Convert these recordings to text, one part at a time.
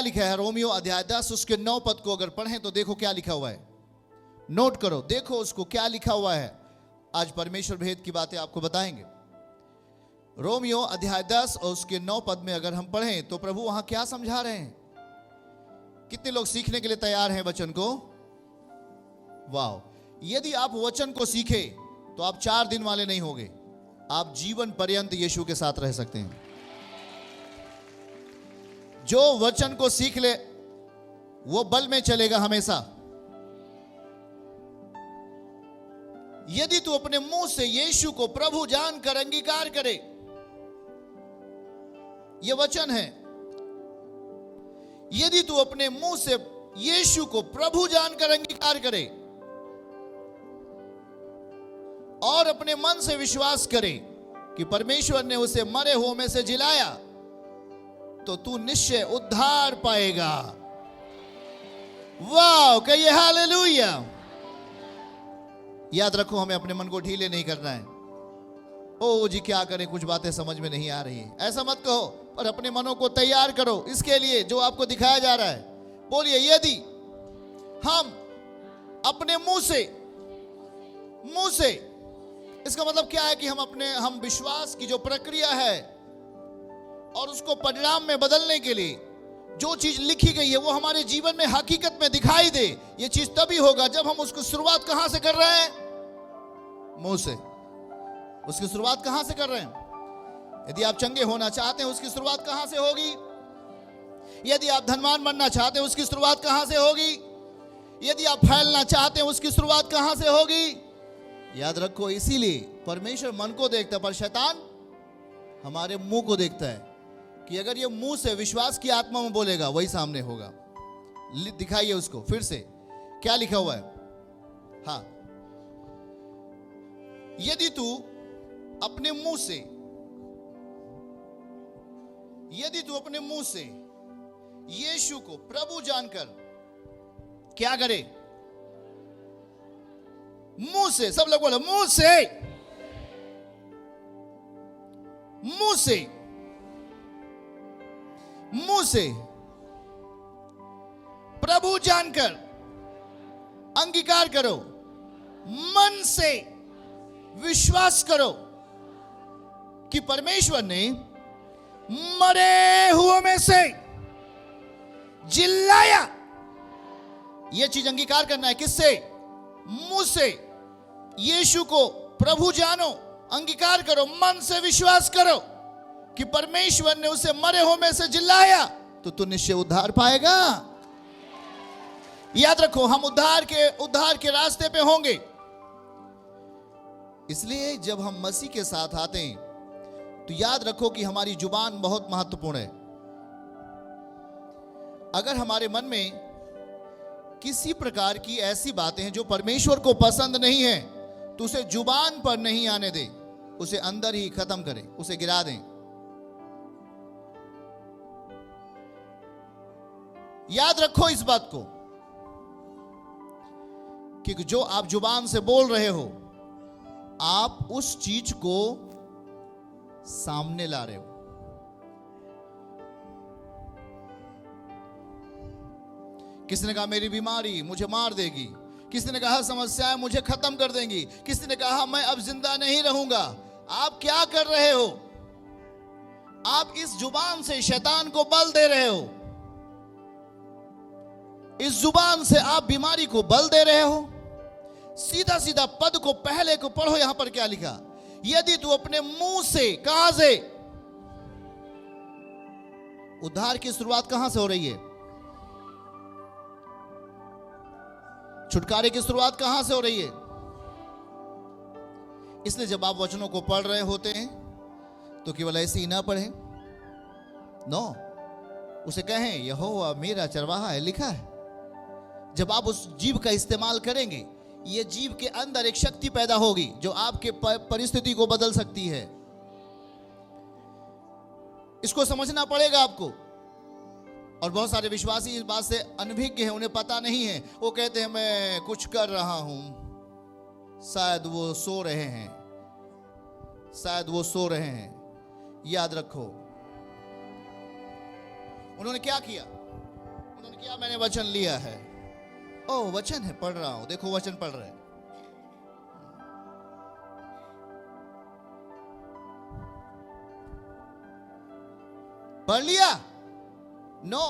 लिखा है रोमियो अध्याय 10 उसके 9 पद को अगर पढ़ें तो देखो क्या लिखा हुआ है। नोट करो, देखो उसको क्या लिखा हुआ है। आज परमेश्वर भेद की बातें आपको बताएंगे। रोमियो अध्याय 10 और उसके 9 पद में अगर हम पढ़ें तो प्रभु वहां क्या समझा रहे हैं। कितने लोग सीखने के लिए तैयार हैं वचन को? वाह! यदि आप वचन को सीखे तो आप 4 दिन वाले नहीं होंगे, आप जीवन पर्यंत यीशु के साथ रह सकते हैं। जो वचन को सीख ले वो बल में चलेगा हमेशा। यदि तू अपने मुंह से यीशु को प्रभु जानकर अंगीकार करे, यह वचन है, यदि तू अपने मुंह से यीशु को प्रभु जानकर अंगीकार करे और अपने मन से विश्वास करे कि परमेश्वर ने उसे मरे हुओं में से जिलाया, तो तू निश्चय उद्धार पाएगा। वाह! कहिए हालेलुया। याद रखो, हमें अपने मन को ढीले नहीं करना है। ओ जी क्या करें, कुछ बातें समझ में नहीं आ रही है, ऐसा मत कहो, पर अपने मनों को तैयार करो इसके लिए जो आपको दिखाया जा रहा है। बोलिए, यदि हम अपने मुंह से, इसका मतलब क्या है कि हम विश्वास की जो प्रक्रिया है और उसको परिणाम में बदलने के लिए जो चीज लिखी गई है वो हमारे जीवन में हकीकत में दिखाई दे। ये चीज तभी होगा जब हम उसको शुरुआत कहां से कर रहे हैं? मुंह से। उसकी शुरुआत कहां से कर रहे हैं? यदि आप चंगे होना चाहते हैं उसकी शुरुआत कहां से होगी? यदि आप धनवान बनना चाहते हैं उसकी शुरुआत कहां से होगी? यदि आप फैलना चाहते हैं उसकी शुरुआत कहां से होगी? याद रखो, इसीलिए परमेश्वर मन को देखता है पर शैतान हमारे मुंह को देखता है कि अगर ये मुंह से विश्वास की आत्मा में बोलेगा वही सामने होगा। दिखाइए उसको फिर से, क्या लिखा हुआ है? हाँ, यदि तू अपने मुंह से यीशु को प्रभु जानकर क्या करे? मुंह से, सब लोग बोलो मुंह से प्रभु जानकर अंगीकार करो, मन से विश्वास करो कि परमेश्वर ने मरे हुओं में से जिलाया। यह चीज अंगीकार करना है। किससे? मुंह से यीशु को प्रभु जानो, अंगीकार करो, मन से विश्वास करो कि परमेश्वर ने उसे मरे हुओं में से जिलाया, तो तू निश्चय उद्धार पाएगा। याद रखो, हम उद्धार के रास्ते पे होंगे। इसलिए जब हम मसीह के साथ आते हैं तो याद रखो कि हमारी जुबान बहुत महत्वपूर्ण है। अगर हमारे मन में किसी प्रकार की ऐसी बातें हैं जो परमेश्वर को पसंद नहीं है तो उसे जुबान पर नहीं आने दे, उसे अंदर ही खत्म करें, उसे गिरा दें। याद रखो इस बात को कि जो आप जुबान से बोल रहे हो आप उस चीज को सामने ला रहे हो। किसी ने कहा मेरी बीमारी मुझे मार देगी, किसी ने कहा समस्याएं मुझे खत्म कर देंगी, किसी ने कहा मैं अब जिंदा नहीं रहूंगा। आप क्या कर रहे हो? आप इस जुबान से शैतान को बल दे रहे हो। इस जुबान से आप बीमारी को बल दे रहे हो। सीधा सीधा पद को पहले को पढ़ो, यहां पर क्या लिखा? यदि तू अपने मुंह से, कहां से? उद्धार की शुरुआत कहां से हो रही है? छुटकारे की शुरुआत कहां से हो रही है? इसलिए जब आप वचनों को पढ़ रहे होते हैं तो केवल ऐसे ही ना पढ़ें, नो, उसे कहें यहोवा मेरा चरवाहा है, लिखा है। जब आप उस जीव का इस्तेमाल करेंगे, ये जीव के अंदर एक शक्ति पैदा होगी जो आपके परिस्थिति को बदल सकती है। इसको समझना पड़ेगा आपको। और बहुत सारे विश्वासी इस बात से अनभिज्ञ हैं, उन्हें पता नहीं है। वो कहते हैं मैं कुछ कर रहा हूं, शायद वो सो रहे हैं, शायद वो सो रहे हैं। याद रखो, उन्होंने क्या किया? उन्होंने किया, मैंने वचन लिया है। ओ वचन है, पढ़ रहा हूं, देखो वचन पढ़ रहे हैं। पढ़ लिया? नो,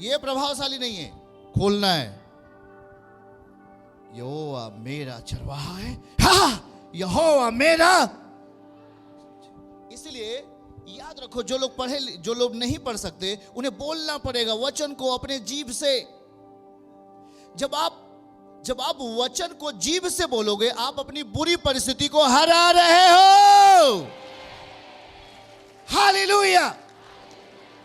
ये प्रभावशाली नहीं है, खोलना है। यहोवा मेरा चरवाहा है, हाँ यहोवा मेरा। इसलिए याद रखो, जो लोग पढ़े, जो लोग नहीं पढ़ सकते, उन्हें बोलना पड़ेगा वचन को अपने जीभ से। जब आप वचन को जीभ से बोलोगे, आप अपनी बुरी परिस्थिति को हरा रहे हो। हालेलुया।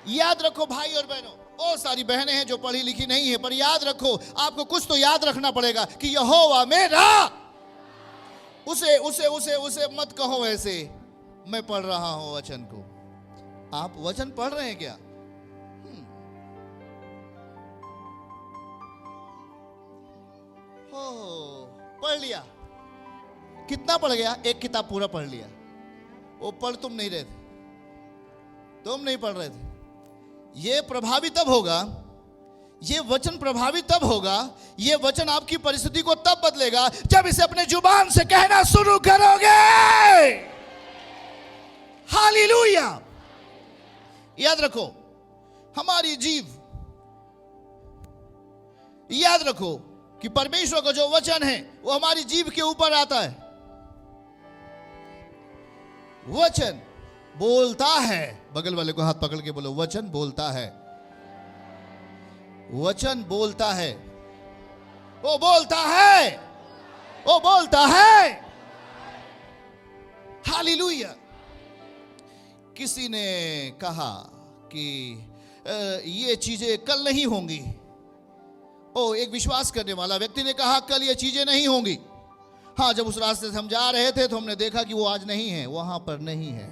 याद रखो भाई और बहनों, और सारी बहनें हैं जो पढ़ी लिखी नहीं है, पर याद रखो, आपको कुछ तो याद रखना पड़ेगा कि यहोवा मेरा। उसे मत कहो ऐसे, मैं पढ़ रहा हूं वचन को। आप वचन पढ़ रहे हैं क्या? पढ़ लिया। कितना पढ़ गया? एक किताब पूरा पढ़ लिया। वो पढ़ तुम नहीं रहे थे, तुम नहीं पढ़ रहे थे। ये प्रभावी तब होगा, ये वचन प्रभावी तब होगा, ये वचन आपकी परिस्थिति को तब बदलेगा जब इसे अपने जुबान से कहना शुरू करोगे। हालेलुया। याद रखो, हमारी जीव, याद रखो कि परमेश्वर का जो वचन है वो हमारी जीव के ऊपर आता है। वचन बोलता है। बगल वाले को हाथ पकड़ के बोलो, वचन बोलता है। वचन बोलता है। वो बोलता है, वो बोलता है। हालेलुया। किसी ने कहा कि ये चीजें कल नहीं होंगी। एक विश्वास करने वाला व्यक्ति ने कहा कल ये चीजें नहीं होंगी। हाँ, जब उस रास्ते से हम जा रहे थे तो हमने देखा कि वो आज नहीं है, वहां पर नहीं है।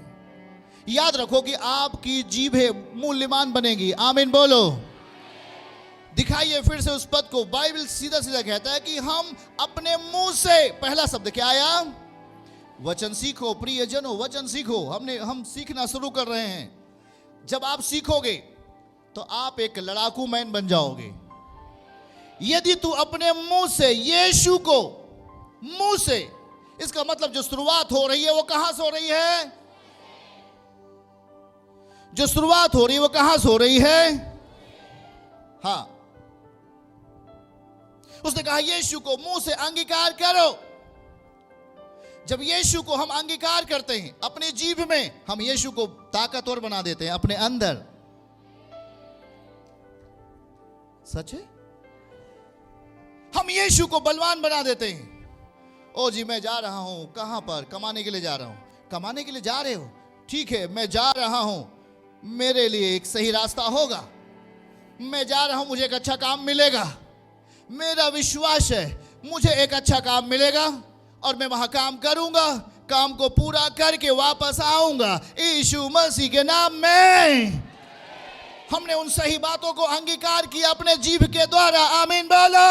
याद रखो कि आपकी जीभें मूल्यवान बनेगी। आमीन बोलो। दिखाइए फिर से उस पद को। बाइबल सीधा सीधा कहता है कि हम अपने मुंह से, पहला शब्द क्या आया? वचन सीखो। प्रियजनों, वचन सीखो। हम सीखना शुरू कर रहे हैं। जब आप सीखोगे तो आप एक लड़ाकू मैन बन जाओगे। यदि तू अपने मुंह से यीशु को, मुंह से, इसका मतलब जो शुरुआत हो रही है वो कहां से हो रही है? जो शुरुआत हो रही है वो कहां से हो रही है? हां, उसने कहा यीशु को मुंह से अंगीकार करो। जब यीशु को हम अंगीकार करते हैं अपने जीभ में, हम यीशु को ताकतवर बना देते हैं अपने अंदर। सच है, हम यीशु को बलवान बना देते हैं। ओ जी, मैं जा रहा हूं। कहां पर? कमाने के लिए जा रहा हूं। कमाने के लिए जा रहे हो? ठीक है, मैं जा रहा हूं, मेरे लिए एक सही रास्ता होगा। मैं जा रहा हूं, मुझे एक अच्छा काम मिलेगा। मेरा विश्वास है मुझे एक अच्छा काम मिलेगा और मैं वहां काम करूंगा, काम को पूरा करके वापस आऊंगा यीशु मसीह के नाम में। हमने उन सही बातों को अंगीकार किया अपने जीभ के द्वारा। आमीन बोलो।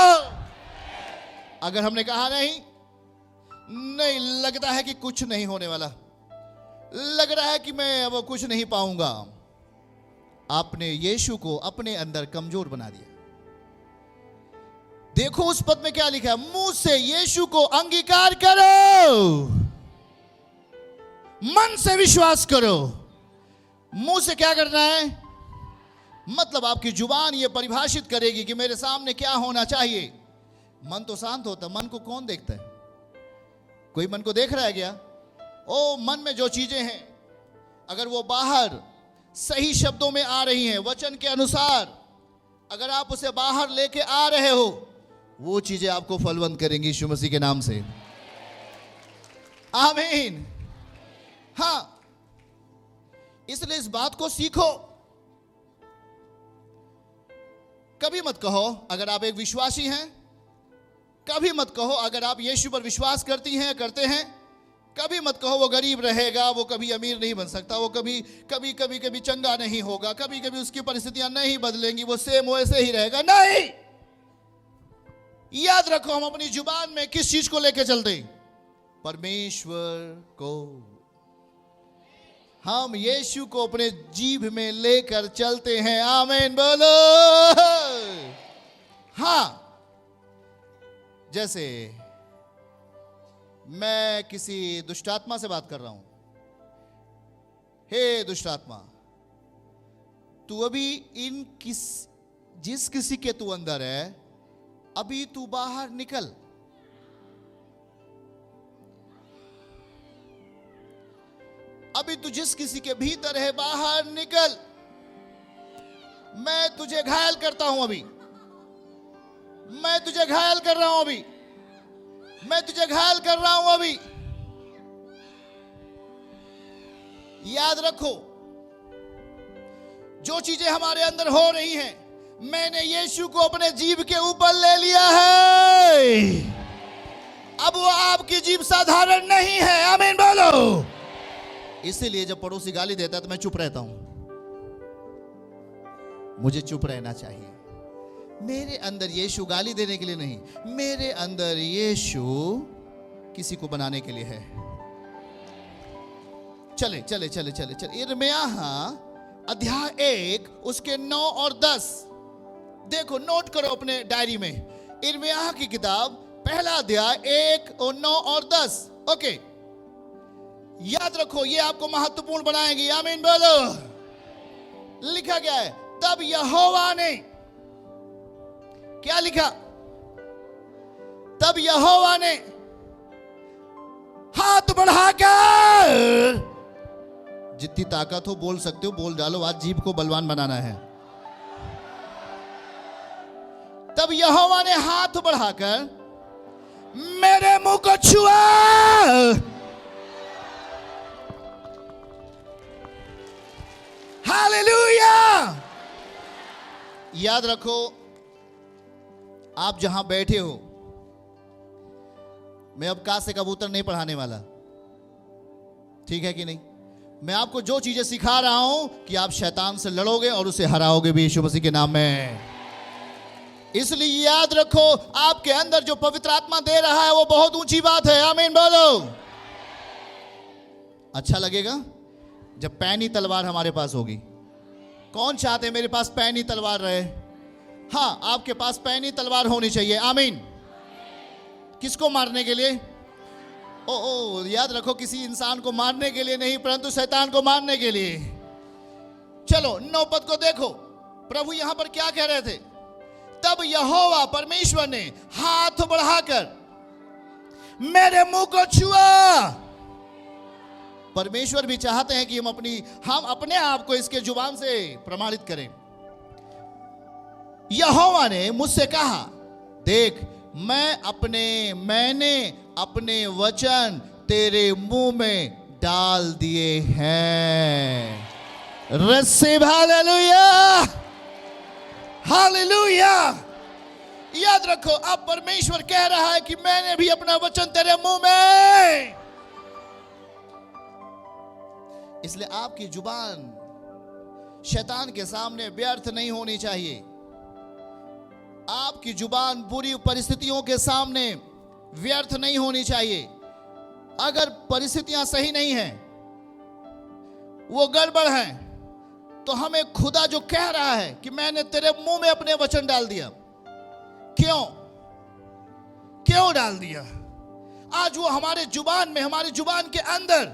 अगर हमने कहा नहीं, लगता है कि कुछ नहीं होने वाला, लग रहा है कि मैं अब कुछ नहीं पाऊंगा, आपने यीशु को अपने अंदर कमजोर बना दिया। देखो उस पद में क्या लिखा है? मुंह से यीशु को अंगीकार करो, मन से विश्वास करो। मुंह से क्या करना है? मतलब आपकी जुबान ये परिभाषित करेगी कि मेरे सामने क्या होना चाहिए। मन तो शांत होता है, मन को कौन देखता है? कोई मन को देख रहा है क्या? ओ, मन में जो चीजें हैं, अगर वो बाहर सही शब्दों में आ रही हैं, वचन के अनुसार, अगर आप उसे बाहर लेके आ रहे हो, वो चीजें आपको फलवंत करेंगी यीशु मसीह के नाम से। आमीन। हाँ, इसलिए इस बात को सीखो। कभी मत कहो अगर आप एक विश्वासी हैं, कभी मत कहो अगर आप यीशु पर विश्वास करती हैं, करते हैं, कभी मत कहो वो गरीब रहेगा, वो कभी अमीर नहीं बन सकता, वो कभी चंगा नहीं होगा, कभी उसकी परिस्थितियां नहीं बदलेंगी, वो सेम वैसे ही रहेगा। नहीं, याद रखो हम अपनी जुबान में किस चीज को लेकर चलते हैं? परमेश्वर को। हम यीशु को अपने जीभ में लेकर चलते हैं। आमीन बोलो। हां, जैसे मैं किसी दुष्टात्मा से बात कर रहा हूं, हे दुष्टात्मा, तू अभी जिस किसी के तू अंदर है, अभी तू बाहर निकल। अभी तू जिस किसी के भीतर है, बाहर निकल। मैं तुझे घायल करता हूं अभी, मैं तुझे घायल कर रहा हूं अभी, मैं तुझे घायल कर रहा हूं अभी। याद रखो, जो चीजें हमारे अंदर हो रही हैं, मैंने यीशु को अपने जीभ के ऊपर ले लिया है। अब वो आपकी जीभ साधारण नहीं है। आमीन बोलो। इसीलिए जब पड़ोसी गाली देता है तो मैं चुप रहता हूं। मुझे चुप रहना चाहिए। मेरे अंदर यीशु गाली देने के लिए नहीं, मेरे अंदर यीशु किसी को बनाने के लिए है। चले चले चले चले चले यिर्मयाह अध्याय 1 उसके 9 और 10 देखो, नोट करो अपने डायरी में। यिर्मयाह की किताब पहला अध्याय 1 और 9 और 10। ओके, याद रखो, ये आपको महत्वपूर्ण बनाएगी। आमीन बोलो। लिखा गया है, तब यहोवा ने, क्या लिखा? तब यहोवा ने हाथ बढ़ाकर, जितनी ताकत हो बोल सकते हो, बोल डालो। आज जीभ को बलवान बनाना है। तब यहोवा ने हाथ बढ़ाकर मेरे मुंह को छुआ। हालेलुया। याद रखो, आप जहां बैठे हो, मैं अब का से कबूतर नहीं पढ़ाने वाला, ठीक है कि नहीं? मैं आपको जो चीजें सिखा रहा हूं कि आप शैतान से लड़ोगे और उसे हराओगे भी यीशु मसीह के नाम में। इसलिए याद रखो, आपके अंदर जो पवित्र आत्मा दे रहा है वो बहुत ऊंची बात है। आमीन बोलो। अच्छा लगेगा जब पैनी तलवार हमारे पास होगी। कौन चाहते मेरे पास पैनी तलवार रहे? हाँ, आपके पास पैनी तलवार होनी चाहिए। आमीन। किसको मारने के लिए? याद रखो, किसी इंसान को मारने के लिए नहीं, परंतु शैतान को मारने के लिए। चलो 9 पद को देखो, प्रभु यहां पर क्या कह रहे थे? तब यहोवा परमेश्वर ने हाथ बढ़ाकर मेरे मुंह को छुआ। परमेश्वर भी चाहते हैं कि हम अपने आप को इसके जुबान से प्रमाणित करें। यहोवा ने मुझसे कहा, देख, मैंने अपने वचन तेरे मुंह में डाल दिए हैं। रिसीव। Hallelujah, hallelujah. याद रखो, अब परमेश्वर कह रहा है कि मैंने भी अपना वचन तेरे मुंह में। इसलिए आपकी जुबान शैतान के सामने व्यर्थ नहीं होनी चाहिए। आपकी जुबान बुरी परिस्थितियों के सामने व्यर्थ नहीं होनी चाहिए। अगर परिस्थितियां सही नहीं हैं, वो गड़बड़ हैं, तो हमें खुदा जो कह रहा है कि मैंने तेरे मुंह में अपने वचन डाल दिया। क्यों डाल दिया? आज वो हमारे जुबान में, हमारी जुबान के अंदर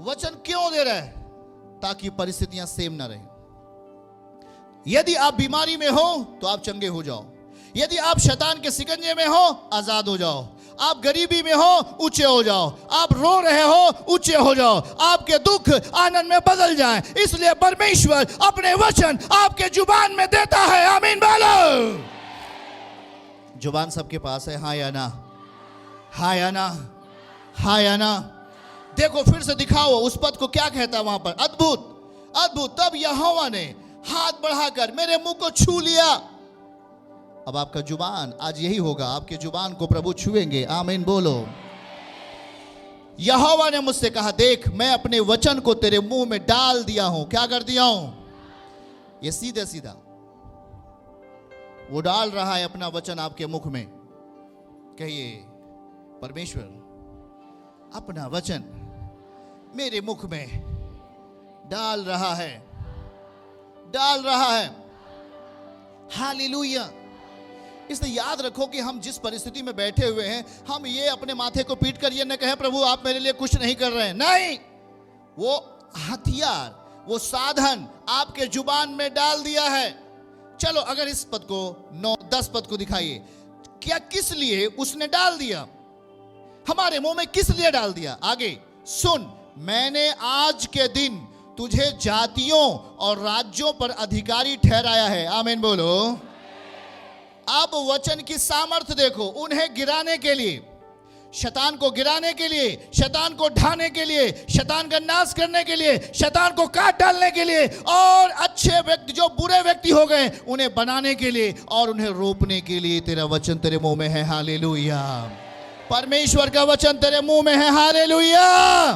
वचन क्यों दे रहा है? ताकि परिस्थितियां सेम ना रहें। यदि आप बीमारी में हो तो आप चंगे हो जाओ। यदि आप शैतान के सिकंजे में हो, आजाद हो जाओ। आप गरीबी में हो, ऊंचे हो जाओ। आप रो रहे हो, ऊंचे हो जाओ। आपके दुख आनंद में बदल जाए। इसलिए परमेश्वर अपने वचन आपके जुबान में देता है। आमीन बोलो। जुबान सबके पास है, हाँ या ना? हाँ या ना? हाँ या ना? देखो, फिर से दिखाओ उस पद को, क्या कहता है वहां पर? अद्भुत, अद्भुत। तब यहोवा ने हाथ बढ़ाकर मेरे मुंह को छू लिया। अब आपका जुबान आज यही होगा, आपके जुबान को प्रभु छुएंगे। आमीन बोलो। यहोवा ने मुझसे कहा, देख, मैं अपने वचन को तेरे मुंह में डाल दिया हूं। क्या कर दिया हूं? ये सीधे सीधा वो डाल रहा है अपना वचन आपके मुख में। कहिए, परमेश्वर अपना वचन मेरे मुख में डाल रहा है, डाल रहा है। हालेलुया। इसलिए याद रखो कि हम जिस परिस्थिति में बैठे हुए हैं, हम ये अपने माथे को पीट कर ये न कहें प्रभु आप मेरे लिए कुछ नहीं कर रहे हैं। नहीं, वो हथियार, वो साधन आपके जुबान में डाल दिया है। चलो अगर इस पद को 9-10 पद को दिखाइए, क्या किस लिए उसने डाल दिया, हमारे मुंह में किस लिए डाल दिया। आगे सुन, मैंने आज के दिन तुझे जातियों और राज्यों पर अधिकारी ठहराया है। आमीन बोलो। अब वचन की सामर्थ्य देखो, उन्हें गिराने के लिए, शैतान को गिराने के लिए, शैतान को ढाने के लिए, शैतान का नाश करने के लिए, शैतान को काट डालने के लिए, और अच्छे व्यक्ति जो बुरे व्यक्ति हो गए उन्हें बनाने के लिए और उन्हें रोपने के लिए तेरा वचन तेरे मुंह में है। हालेलुया। परमेश्वर का वचन तेरे मुंह में है। हालेलुया।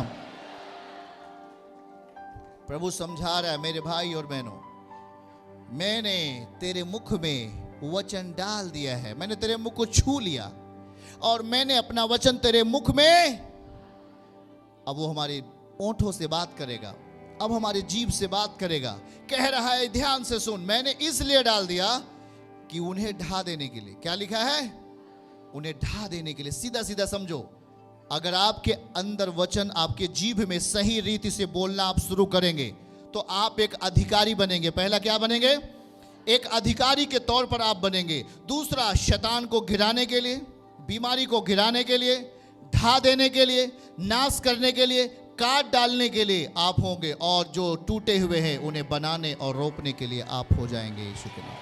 प्रभु समझा रहा है, मेरे भाई और बहनों, मैंने तेरे मुख में वचन डाल दिया है, मैंने तेरे मुख को छू लिया और मैंने अपना वचन तेरे मुख में, अब वो हमारे ओंठों से बात करेगा, अब हमारे जीभ से बात करेगा। कह रहा है ध्यान से सुन, मैंने इसलिए डाल दिया कि उन्हें ढा देने के लिए। क्या लिखा है? उन्हें ढा देने के लिए। सीधा सीधा समझो, अगर आपके अंदर वचन, आपके जीभ में सही रीति से बोलना आप शुरू करेंगे तो आप एक अधिकारी बनेंगे। पहला क्या बनेंगे? एक अधिकारी के तौर पर आप बनेंगे। दूसरा, शैतान को गिराने के लिए, बीमारी को गिराने के लिए, ढा देने के लिए, नाश करने के लिए, काट डालने के लिए आप होंगे, और जो टूटे हुए हैं उन्हें बनाने और रोपने के लिए आप हो जाएंगे। यीशु के नाम।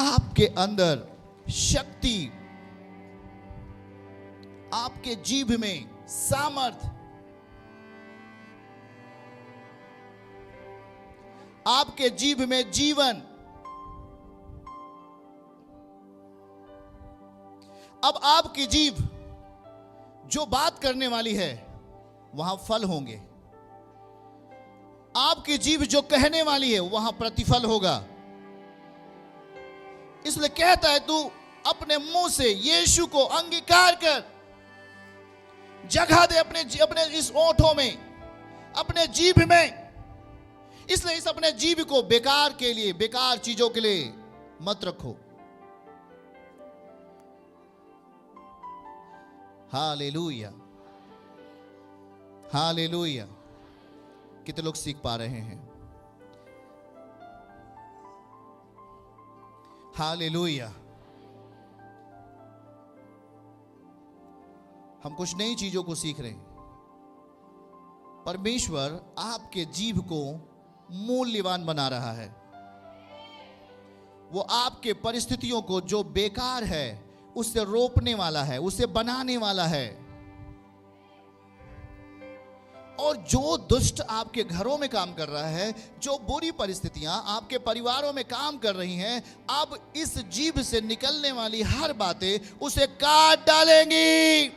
आपके अंदर शक्ति, आपके जीभ में सामर्थ, आपके जीभ में जीवन। अब आपकी जीभ जो बात करने वाली है वहां फल होंगे, आपकी जीभ जो कहने वाली है वहां प्रतिफल होगा। इसलिए कहता है तू अपने मुंह से यीशु को अंगीकार कर, जगह दे अपने इस ओंठों में, अपने जीभ में। इसलिए इस अपने जीभ को बेकार के लिए, बेकार चीजों के लिए मत रखो। Hallelujah, hallelujah. कितने लोग सीख पा रहे हैं? हालेलुया। हम कुछ नई चीजों को सीख रहे हैं। परमेश्वर आपके जीभ को मूल्यवान बना रहा है। वो आपके परिस्थितियों को जो बेकार है उससे रोपने वाला है, उसे बनाने वाला है। और जो दुष्ट आपके घरों में काम कर रहा है, जो बुरी परिस्थितियां आपके परिवारों में काम कर रही हैं, अब इस जीभ से निकलने वाली हर बातें उसे काट डालेंगी,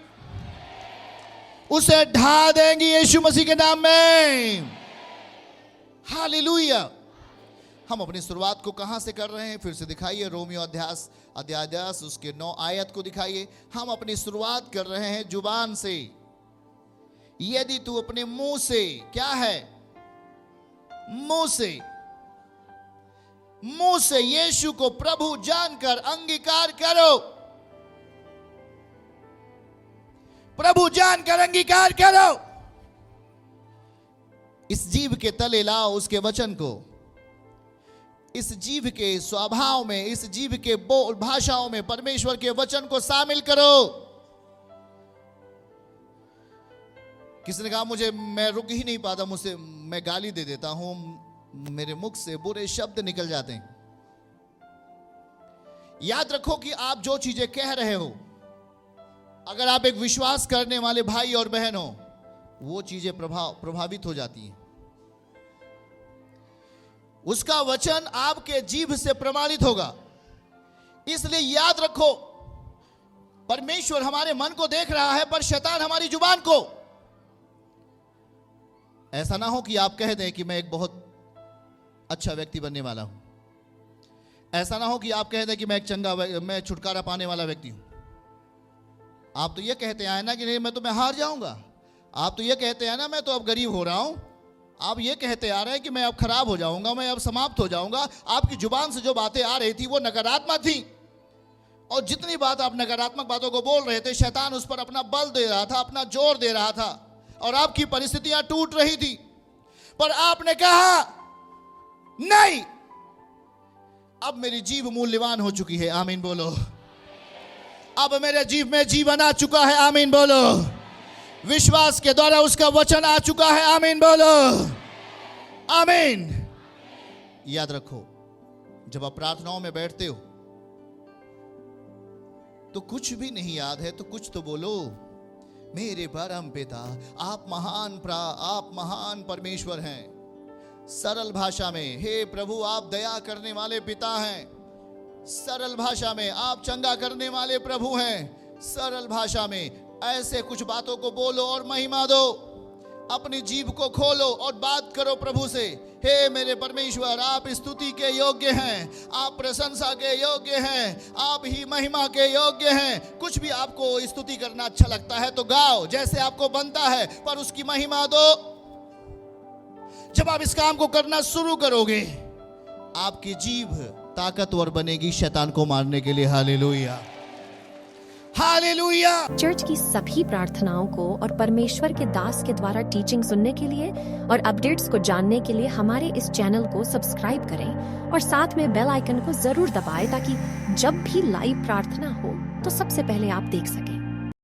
उसे ढा देंगी यीशु मसीह के नाम में। हालेलुया। हम अपनी शुरुआत को कहां से कर रहे हैं? फिर से दिखाइए, रोमियो अध्याय 10 उसके 9 आयत को दिखाइए। हम अपनी शुरुआत कर रहे हैं जुबान से। यदि तू अपने मुंह से, क्या है? मुंह से यीशु को प्रभु जानकर अंगीकार करो, प्रभु जानकर अंगीकार करो। इस जीभ के तले लाओ उसके वचन को, इस जीभ के स्वभाव में, इस जीभ के बोल भाषाओं में परमेश्वर के वचन को शामिल करो। किसी ने कहा मुझे, मैं रुक ही नहीं पाता, मुझसे मैं गाली दे देता हूं, मेरे मुख से बुरे शब्द निकल जाते हैं। याद रखो कि आप जो चीजें कह रहे हो, अगर आप एक विश्वास करने वाले भाई और बहन हो, वो चीजें प्रभावित हो जाती हैं। उसका वचन आपके जीभ से प्रमाणित होगा। इसलिए याद रखो, परमेश्वर हमारे मन को देख रहा है, पर शैतान हमारी जुबान को। ऐसा ना हो कि आप कह दें कि मैं एक बहुत अच्छा व्यक्ति बनने वाला हूं। ऐसा ना हो कि आप कह दें कि मैं छुटकारा पाने वाला व्यक्ति हूं। आप तो ये कहते हैं ना कि नहीं मैं तो मैं हार जाऊंगा। आप तो ये कहते हैं ना मैं तो अब गरीब हो रहा हूं। आप ये कहते आ रहे हैं कि मैं अब खराब हो जाऊंगा, मैं अब समाप्त हो जाऊंगा। आपकी जुबान से जो बातें आ रही थी वो नकारात्मक थी, और जितनी बात आप नकारात्मक बातों को बोल रहे थे, शैतान उस पर अपना बल दे रहा था, अपना जोर दे रहा था, और आपकी परिस्थितियां टूट रही थी। पर आपने कहा नहीं, अब मेरी जीव मूल्यवान हो चुकी है। आमीन बोलो। अब मेरे जीव में जीवन आ चुका है। आमीन बोलो। विश्वास के द्वारा उसका वचन आ चुका है। आमीन बोलो। आमीन। याद रखो, जब आप प्रार्थनाओं में बैठते हो तो कुछ भी नहीं याद है तो कुछ तो बोलो। मेरे परम पिता, आप महान परमेश्वर हैं। सरल भाषा में, हे प्रभु आप दया करने वाले पिता हैं। सरल भाषा में, आप चंगा करने वाले प्रभु हैं। सरल भाषा में ऐसे कुछ बातों को बोलो और महिमा दो। अपनी जीभ को खोलो और बात करो प्रभु से। हे मेरे परमेश्वर, आप स्तुति के योग्य हैं, आप प्रशंसा के योग्य हैं, आप ही महिमा के योग्य हैं। कुछ भी आपको स्तुति करना अच्छा लगता है तो गाओ जैसे आपको बनता है, पर उसकी महिमा दो। जब आप इस काम को करना शुरू करोगे, आपकी जीभ ताकतवर बनेगी शैतान को मारने के लिए। Hallelujah, hallelujah. चर्च की सभी प्रार्थनाओं को और परमेश्वर के दास के द्वारा टीचिंग सुनने के लिए और अपडेट्स को जानने के लिए हमारे इस चैनल को सब्सक्राइब करें और साथ में बेल आइकन को जरूर दबाएं, ताकि जब भी लाइव प्रार्थना हो तो सबसे पहले आप देख सकें।